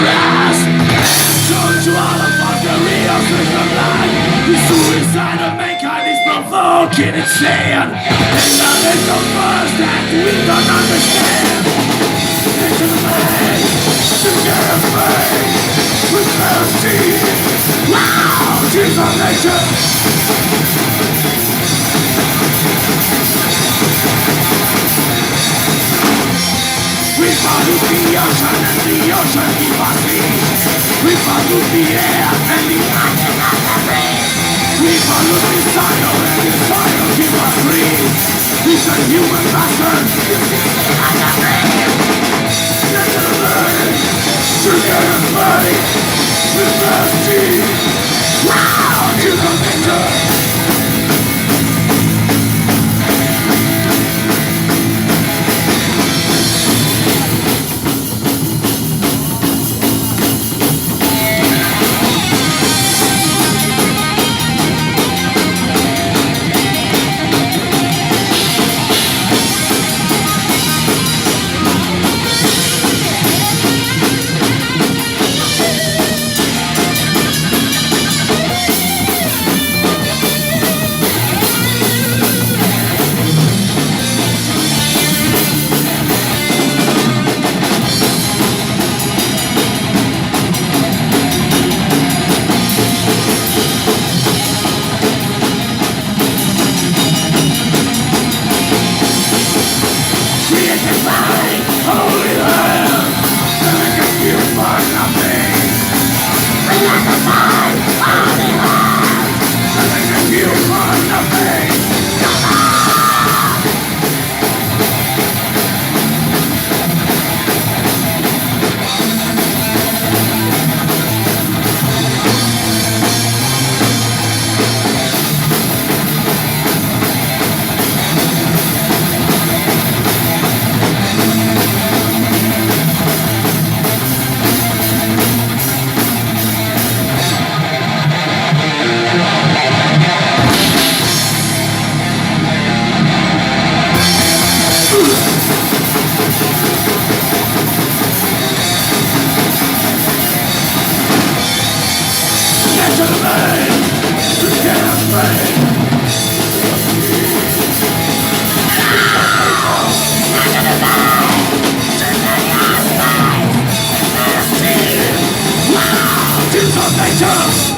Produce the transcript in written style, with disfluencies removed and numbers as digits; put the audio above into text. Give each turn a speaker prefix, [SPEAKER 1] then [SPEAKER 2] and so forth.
[SPEAKER 1] ass. Turn to all the fuckery of system life. The suicide of mankind is provoking insane. And that is the first that we don't understand. Into the main, to get us free. With mercy, wow, tears of nature. We pollute the ocean and the ocean keep us clean. We pollute the air and the oxygen breathe. We pollute the soil and the soil keep us free. It's a human bastard, you see the underneath. Get to the burn, to get us money. With mercy, wow, tears of nature. Nature!